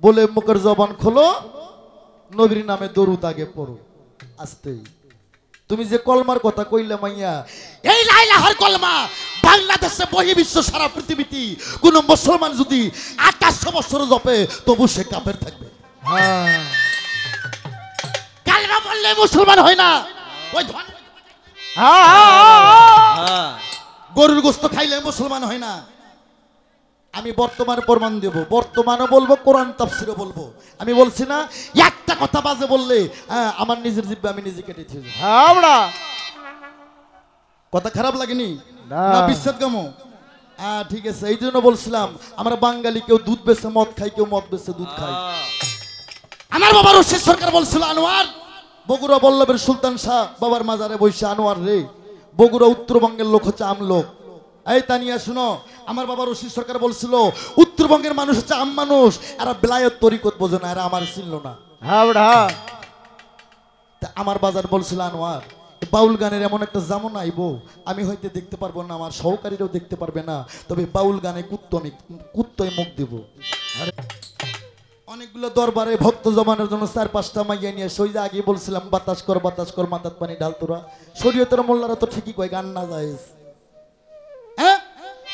বলে মুখের জবান খোলো, নবীর নামে দরুদ আগে পড়ো। আস্তে তুমি যে কলমার কথা কইলে মাইয়া, এই লা ইলাহার কলমা বাংলাদেশে বহির্বিশ্ব সারা পৃথিবীতে কোন মুসলমান যদি 2800 বছর জপে তবু সে কাফের থাকবে। কালমা বললে মুসলমান হয় না। ওই গরুর গোশত খাইলে মুসলমান হয় না। আমি বর্তমানে প্রমাণ দেব, বর্তমানও বলবো, কোরআন তাফসিরও বলবো। আমি বলছি না একটা কথা বাজে বললে আমার নিজের জিহ্বা আমি নিজে কেটে দিই। কথা খারাপ লাগেনি না? বিচ্ছেদ গামো ঠিক আছে। এই জন্য বলছিলাম আমরা বাঙালি কেউ দুধ বেছে মদ খাই, কেউ মদ বেছে দুধ খাই। আমার বাবা রশিদ সরকার বলছিল আনোয়ার, বগুড়া বল্লভের সুলতান শাহ বাবার মাজারে বসে আনোয়ার রে, বগুড়া উত্তরবঙ্গের লোক হচ্ছে আমলোক। এই তানিয়া শুনো, আমার বাবা রশিদ সরকার বলছিল উত্তরবঙ্গের মানুষ হচ্ছে আম মানুষ, এরা বেলায়েত তরিকত বোঝে না, এরা আমার চিনল না। আমার বাজার বলছিল আনোয়ার বাউল গানের এমন একটা জামনা আইবো আমি হয়তো দেখতে পারবো না, আমার সহকারীরাও দেখতে পারবে না, তবে বাউল গানে কুত্তই মুখ দেব। অনেকগুলো দরবারে ভক্ত জমানোর জন্য 4-5টা মাইয়া নিয়ে সইজা আগে বলছিলাম বাতাস কর মাথার পানি ঢাল তোরা। শরীয়তের মোল্লারা তো ঠিকই কয় গান না জায়েজ, হ্যাঁ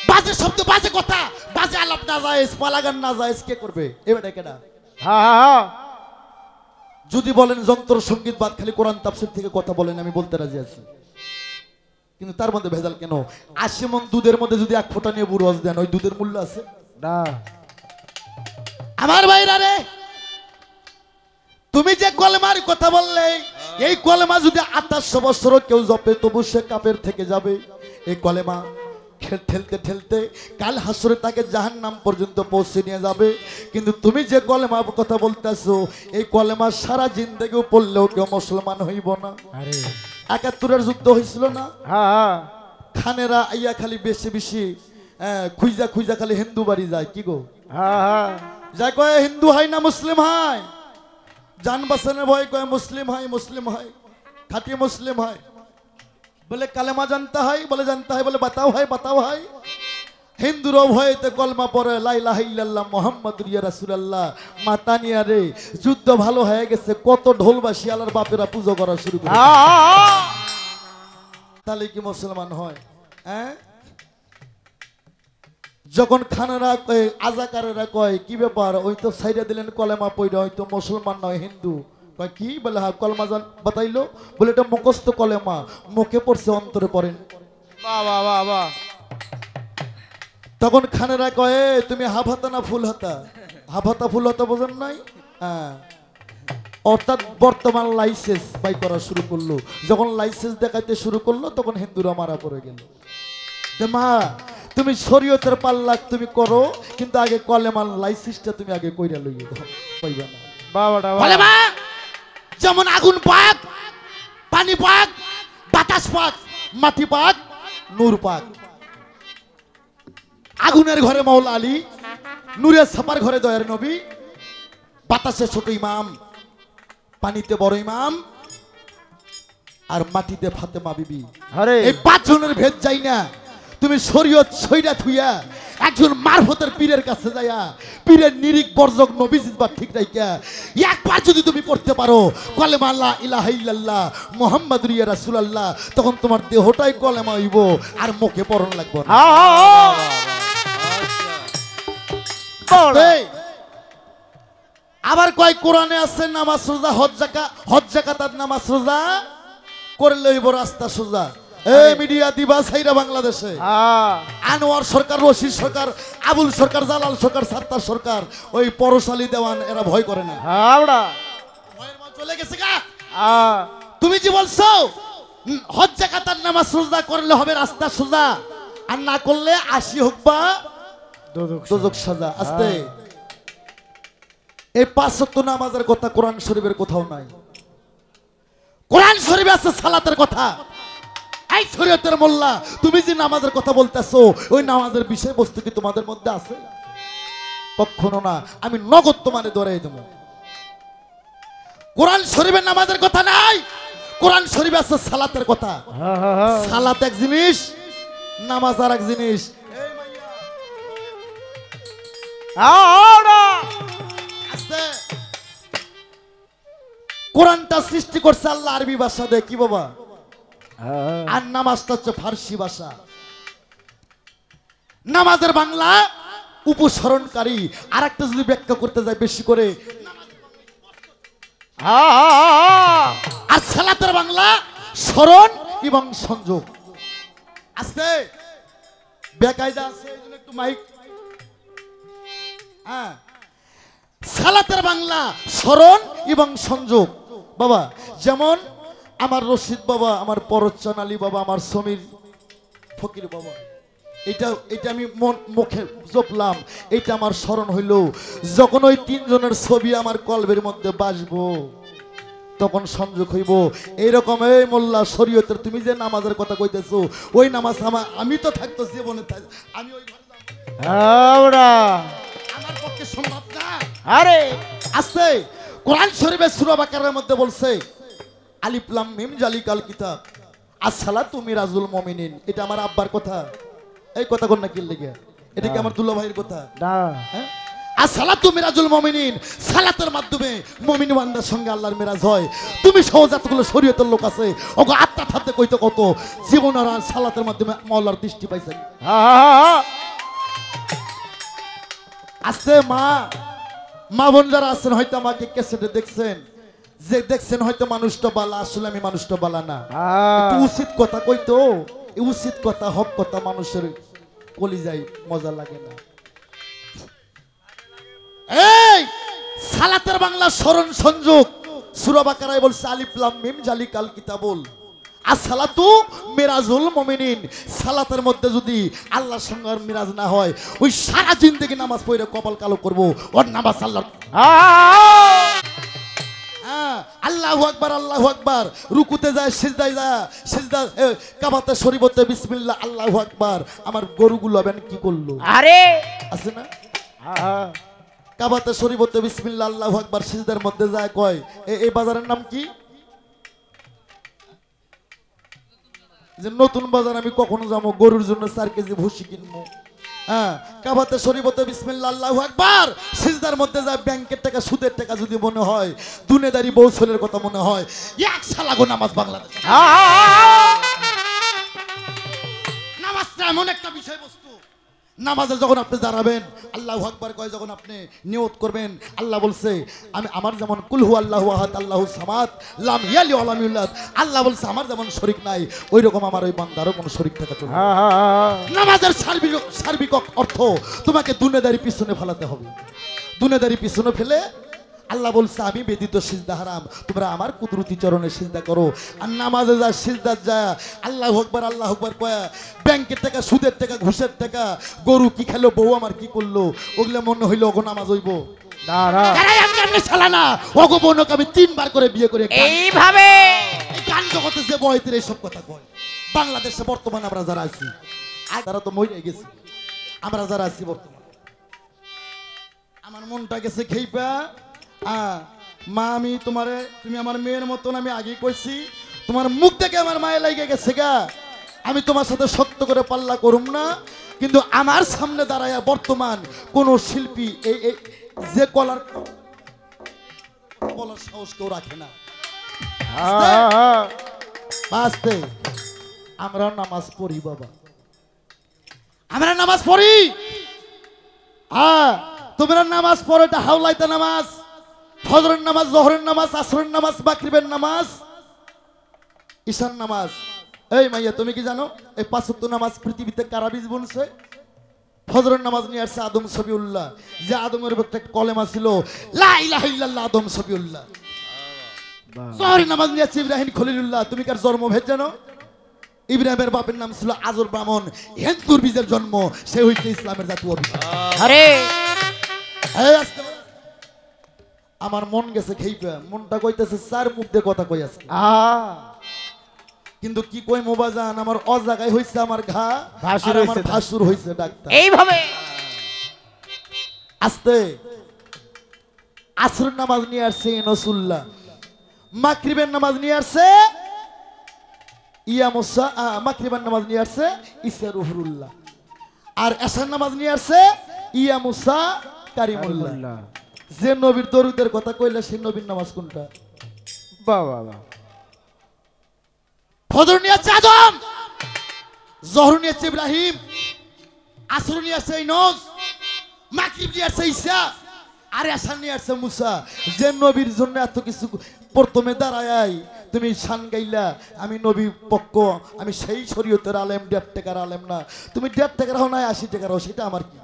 বাজে শব্দ, বাজে কথা, বাজে আলাপ না জায়েজ, পালা গান না জায়েজ, কে করবে? এবারে কেডা? যদি বলেন যন্ত্র সঙ্গীত বাদ খালি কোরআন তাফসীর থেকে কথা বলেন, আমি বলতে রাজি আছি, কিন্তু তার মধ্যে ভেজাল কেন? 80 মণ দুধের মধ্যে যদি 1 ফোঁটা নিয়ে বুড়ো দেন, ওই দুধের মূল্য আছে না? আমার ভাইরা রে, তুমি যে কলেমার কথা বললে, এই কলেমা যদি 2800 বছর কেউ জপে তবু সে কাফের থেকে যাবে। এই কলেমা ঠেলতে ঠেলতে কাল হাসরে তাকে জাহান্নাম পর্যন্ত পৌঁছে নিয়ে যাবে। কিন্তু তুমি যে কলেমার কথা বলতেছো, এই কলেমা সারা জিন্দেগিও পড়লেও কেউ মুসলমান হইব না। 71-এর যুদ্ধ হয়েছিল না? খানেরা আইয়া খালি বেশি বেশি খুঁজা খালি হিন্দু বাড়ি যায়, কি গো যায় কয় হিন্দু হয় না মুসলিম হয়, জান বাঁচানোর ভয় কয় মুসলিম হয়, খাঁটি মুসলিম হয়। বলে কালেমা জানতে হয়, বলে জানতে হয়, বলে বাতাও হয়। হিন্দুরও ভয়েতে কলমা পড়ে লা ইলাহা ইল্লাল্লাহ মুহাম্মাদুর রাসূলুল্লাহ। মাতা নিয়া রে, যুদ্ধ ভালো হয়ে গেছে, কত ঢোলবাসী আলার বাপেরা পুজো করা শুরু করে, তাহলে কি মুসলমান হয়? হ্যাঁ, যখন খানারা কয় আজাকারেরা কয় কি ব্যাপার ওই তো সাইডে দিলেন কলেমা পইরা হয়তো মুসলমান নয় হিন্দু কয় কি বলে হ্যাঁ কলমা জান বাতাইলো বলে এটা মুখস্থ কলেমা মুখে পড়ছে অন্তরে পড়েন বাহ বাহ বাহ বাহ তখন খানেরা কয় "এই, তুমি হাফ হাতা না ফুল হাতা হাফ হাতা ফুল হাতা বোঝেন নাই হ্যাঁ অর্থাৎ বর্তমান লাইসেন্স বাই করা শুরু করলো যখন লাইসেন্স দেখাইতে শুরু করলো তখন হিন্দুরা মারা পড়ে গেল যে মা তুমি শরীয়তের পাল্লা তুমি করো কিন্তু আগে কলেমার লাইসেন্সটা তুমি আগে কইরা লইয়ে দাও কইবা না বাবাটা কলেমা যেমন আগুন পাক পানি পাক বাতাস পাক মাটি পাক নূর পাক আগুনের ঘরে মাওলা আলী নূরের ছাপার ঘরে দয়ার নবী বাতাসে ছোট ইমাম পানিতে বড় ইমাম আর মাটিতে ফাতেমা বিবি আরে এই পাঁচ জনের ভেদ যাই না তুমি শরীয়ত সইরা থুইয়া একজন মারফতের পীরের কাছে যাইয়া পীরের নিরিক বর্জক নবী জিতবা ঠিক রাইকা একবার যদি তুমি পড়তে পারো কলেমা লা ইলাহা ইল্লাল্লাহ মুহাম্মাদুর রাসূলুল্লাহ তখন তোমার দেহটাই কলেমা হইব আর মুখে পড়ন লাগবে না এই, আবার কয় কোরআনে আছে নামাজ রোজা হজ যাকাত আর নামাজ রোজা করলে হইব রাস্তা সোজা এই মিডিয়া দিবা সাইরা বাংলাদেশে আনোয়ার সরকার রশিদ সরকার আবুল সরকার জালাল সরকার সাত্তার সরকার ওই পরশালী দেওয়ান এরা ভয় করে না ভয়ের ভয় চলে গেছে গা তুমি যে বলছো হজ যাকাত আর নামাজ রোজা করলে হবে রাস্তা সোজা আর না করলে 80 হোক বা দোজক সাজা আস্তে এই 5 ওয়াক্ত নামাজের কথা কোরআন শরীফের কোথাও নাই কোরআন শরীফে আছে সালাতের কথা এই শরীয়তের মোল্লা তুমি যে নামাজের কথা বলতেছো ওই নামাজের বিষয়বস্তু কি তোমাদের মধ্যে আছে কখনো না আমি নগদ তোমারে ধরে দেব কোরআন শরীফের নামাজের কথা নাই কোরআন শরীফে আছে সালাতের কথা সালাত এক জিনিস নামাজ আর এক জিনিস কোরআনটা সৃষ্টি করছে আল্লাহ আরবি ভাষা দিয়ে কি বাবা আর নামাজটা হচ্ছে ফার্সি ভাষা নামাজের বাংলা উপসরণকারী আর একটা যদি ব্যাখ্যা করতে যায় বেশি করে আর সালাতের বাংলা স্মরণ এবং সংযোগ আস্তে বেকায়দা আছে এইজন্য একটু মাইক হ্যাঁ সালাতের বাংলা স্মরণ এবং সংযোগ বাবা যেমন আমার রশিদ বাবা আমার পরচান আলী বাবা আমার সমীর ফকির বাবা এটা আমি মুখে জপলাম এটা আমার স্মরণ হইল যখন ওই 3 জনের ছবি আমার কলবের মধ্যে বাসবো তখন সংযোগ হইব এইরকম এই মোল্লা শরীয়তের তুমি যে নামাজের কথা কইতেছো ওই নামাজ আমি তো থাকতো জীবনে আমি ওই আমার পক্ষে সম্ভব না আরে আছে কোরআন শরীফের সূরা বাকারার মধ্যে বলছে আলিফ লাম মিম জালিকাল কিতাব আসসালাতু মিরাজুল মুমিনিন এটা আমার আব্বার কথা এই কথা কোন না কি লাগে এটা কি আমার দুলা ভাইয়ের কথা না হ্যাঁ আসসালাতু মিরাজুল মুমিনিন সালাতের মাধ্যমে মুমিন বান্দার সঙ্গে আল্লাহর মিরাজ হয় তুমি সহজাতগুলো শরীয়তের লোক আছে ওগো আত্মা থাকতে কইতে কত জীবন আর সালাতের মাধ্যমে মাওলার দৃষ্টি পাইছেন আস্তে মা বোন যারা আছেন হয়তো আমাকে ক্যাসেটে দেখছেন যে দেখছেন হয়তো মানুষটা বালা আসলে আমি মানুষটা বালা না একটু উচিত কথা কইতো এই উচিত কথা হক কথা মানুষের কলিজায় মজা লাগে না এই সালাতের বাংলা স্মরণ সংযোগ সূরা বাকারায় বলছে আলিফ লাম মিম জালিকাল কিতাবুল আসসালাতু মিরাজুল মুমিনিন সালাতের মধ্যে যদি আল্লাহর সঙ্গে মিরাজ না হয় ওই সারা জিন্দেগি নামাজ পড়ে কপাল কালো করব ওর নামাজ আল্লাহ আল্লাহু আকবার রুকুতে যায় সিজদায় যায় সিজদা কাবাতে শরীফতে বিসমিল্লাহ আল্লাহু আকবার আমার গরুগুলো আবেন কি করলো আরে আছে না কাবাতে শরীফতে বিসমিল্লাহ আল্লাহু আকবার সিজদার মধ্যে যায় কয় এই বাজারের নাম কি যে নতুন বাজার আমি কখনো যাবো গরুর জন্য 4 কেজি ভুসি কিনবো হ্যাঁ কাবাতে শরীফতে বিসমিল্লাহ আল্লাহু আকবার সিজদার মধ্যে যায় ব্যাংকের টাকা সুদের টাকা যদি মনে হয় দুনিয়াদারি বৌসলের কথা মনে হয় এক সালাগো নামাজ বাংলাদেশ নামাজটা এমন একটা বিষয়বস্তু নামাজে যখন আপনি দাঁড়াবেন আল্লাহু আকবার কয় যখন আপনি নিয়ত করবেন আল্লাহ বলছে আমি আমার যেমন কুল হু আল্লাহু আহাদ আল্লাহু সামাদ লাম ইয়ালি ওয়া লাম ইউলাদ আল্লাহ বলছে আমার যেমন শরীক নাই ওই রকম আমার ওই বান্দারও কোনো শরীক থাকা চলবে না। নামাজের সার্বিক অর্থ তোমাকে দুনিয়াদারি পিছনে ফেলাতে হবে। দুনিয়াদারি পিছনে ফেলে আল্লাহ বলছে আমি ব্যতীত সিজদা হারাম, তোমরা আমার কুদরতি চরণে সিজদা করো। আর নামাজে যা সিজদা যা আল্লাহু আকবার কয়া ব্যাংকের টাকা সুদের টাকা ঘুষের টাকা গরু কি খেলো বউ আমার কি করলো ওগুলা মনে হইলো ওগো নামাজ হইব না। ওগো বোনকে আমি 3 বার করে বিয়ে করে এইভাবে গান জগতে যে বয়তের এইসব কথা কয়। বাংলাদেশে বর্তমানে আমরা যারা আছি আর তারা তো মরে গেছি, আমরা যারা আছি বর্তমানে আমার মনটা গেছে খেইপা মা আমি তোমারে তুমি আমার মেয়ের মতন আমি আগে কইছি তোমার মুখ থেকে আমার মায়ে লাগে গেছে গা আমি তোমার সাথে শক্ত করে পাল্লা করুম না, কিন্তু আমার সামনে দাঁড়ায়া বর্তমান কোন শিল্পী এই যে বলার সাহস কেউ রাখে না। বাঁচতে আমরা নামাজ পড়ি বাবা, আমরা নামাজ পড়ি। তোমরা নামাজ পড়ো, এটা হাওলাইতে নামাজ, ফজরের নামাজ, জোহরের নামাজ, আসরের নামাজ, মাগরিবের নামাজ, ঈশার নামাজ। এই মাইয়া তুমি কি জানো এই 5 ওয়াক্ত নামাজ পৃথিবীতে কারা বীজ বুনছে? ফজরের নামাজ নিয়ে আসছে আদম সফিউল্লাহ, যে আদমের একটা কলেমা ছিল লা ইলাহা ইল্লাল্লাহ আদম সফিউল্লাহ। জোহরের নামাজ নিয়ে আসছে ইব্রাহিম খলিলুল্লাহ। তুমি কার জন্মভেদ জানো? ইব্রাহিমের বাপের নাম ছিল আজর ব্রাহ্মণ, হিন্দুর বীজের জন্ম, সে হইছে ইসলামের জাতীয় বীজ। আরে আমার মন গেছে খেইপা, মনটা কইতেছে 4 মুখ দিয়ে কথা কই আছে কিন্তু কি কই মোবাজান আমার অজাগায় হইছে আমার ঘা, আর আমার ভাসুর হইছে ডাক্তার। এইভাবে আস্তে আসরের নামাজ নিয়ে আসছে নসুল্লাহ, মাগরিবের নামাজ নিয়ে আসছে ইয়া মুসা, মাগরিবের নামাজ নিয়ে আসছে ইসা রুহুল্লাহ, আর এশার নামাজ নিয়ে আসছে ইয়া মুসা কারিমুল্লাহ। যে নবীর দরুদের কথা কইলে সেই নবীর নামাজ কোনটা? বাবা ফজর নিয়ে আসছে আদম, জোহর নিয়ে আসছে ইব্রাহিম, আসর নিয়ে আসছে ইউনূস, মাগরিব নিয়ে আসছে ঈসা, আর এশার নিয়ে আসছে মুসা। যে নবীর জন্য এত কিছু প্রথমে দাঁড়ায় তুমি শান গাইলা আমি নবী পক্ষ, আমি সেই শরীয়তের আলেম, 1.5 টাকার আলেম না। তুমি 1.5 টাকার হও না 80 টাকার হও, সেটা আমার কি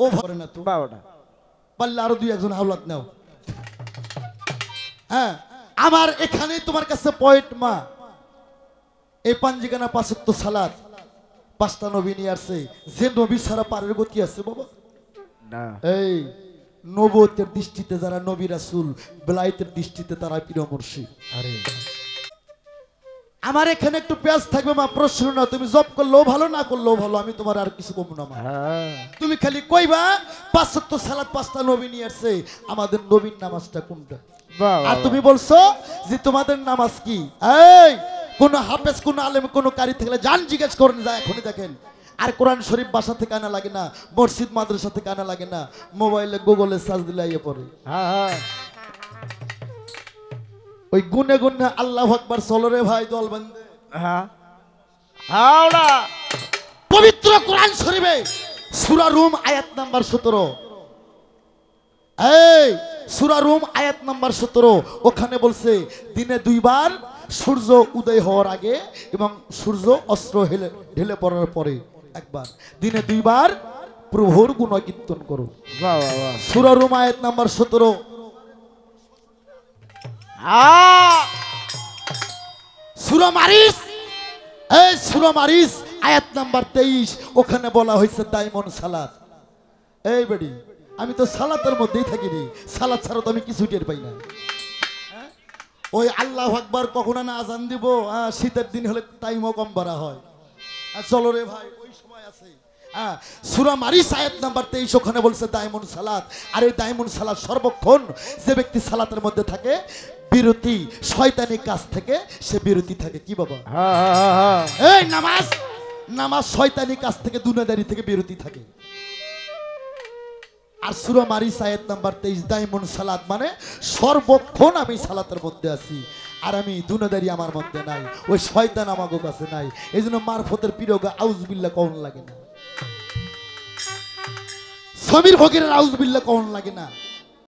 ও ভরে না তো বাবাটা পারলে আরো 2-1 হাওলাত নাও। হ্যাঁ আমার এখানে তোমার কাছে পয়েন্ট মা, এই পাঞ্জিগানা 5 ওয়াক্ত সালাত 5টা নবী নিয়ে আসছে। যে নবী ছাড়া পারের গতি আছে বাবা না। এই নবুয়তের দৃষ্টিতে যারা নবী রাসূল, বেলায়েতের দৃষ্টিতে তারা পীর মুর্শিদ। আরে আমার এখানে একটু পেঁয়াজ থাকবে মা, প্রশ্ন না, তুমি জব করলেও ভালো না করলেও ভালো, আমি তোমার আর কিছু কম না মা। তুমি খালি কইবা 5 ওয়াক্ত সালাত 5টা নবী নিয়ে আসছে, আমাদের নবীর নামাজটা কোনটা? আর তুমি বলছো যে তোমাদের নামাজ কি? এই কোন হাফেজ, কোন আলেম, কোন কারি থাকলে জান জিজ্ঞেস করেন যায় এখনই দেখেন। আর কোরআন শরীফ বাসা থেকে আনা লাগে না, মসজিদ মাদ্রাসা থেকে আনা লাগে না, মোবাইলে গুগলে সার্চ দিলে আইয়ে পড়ে। ওই গুনে গুনে আল্লাহু আকবার চলো রে ভাই দল বান্ধে। পবিত্র কোরআন শরীফে সূরা রুম আয়াত নাম্বার 17, এই সূরা রুম আয়াত নাম্বার 17, ওখানে বলছে দিনে 2 বার সূর্য উদয় হওয়ার আগে এবং সূর্য অস্ত্র ঢেলে পড়ার পরে একবার, দিনে 2 বার প্রভুর গুণকীর্তন করো। সূরা রুম আয়াত নাম্বার 17। সূরা মারিস, এই সূরা মারিস আয়াত নাম্বার 23, ওখানে বলা হয়েছে দাইমন সালাত। এই বেডি আমি তো সালাতের মধ্যেই থাকি রে, সালাত ছাড়া তো আমি কিছু টের পাই না। ওই আল্লাহু আকবার কখনো না আজান দিব, শীতের দিন হলে টাইমও কম বাড়া হয়। চলো রে ভাই ওই সময় আছে। সূরা মারিস আয়াত নাম্বার 23, ওখানে বলছে দাইমুন সালাত। আর এই দাইমুন সালাত সর্বক্ষণ যে ব্যক্তি সালাতের মধ্যে থাকে বিরতি, শয়তানি কাজ থেকে সে বিরতি থাকে। কি বাবা? এই নামাজ, নামাজ শয়তানি কাজ থেকে, দুনিয়াদারি থেকে বিরতি থাকে। আর সূরা মারিস আয়াত নাম্বার 23, দাইমুন সালাত মানে সর্বক্ষণ আমি সালাতের মধ্যে আছি। আর আমি দুনাদারি আমার মধ্যে নাই, ওই শয়তান আমাগো কাছে নাই, এই জন্য মারফতের পিরোগা আউজবিল্লা কখন লাগে না, সমীর ফকিরের আউজবিল্লা কখন লাগে না।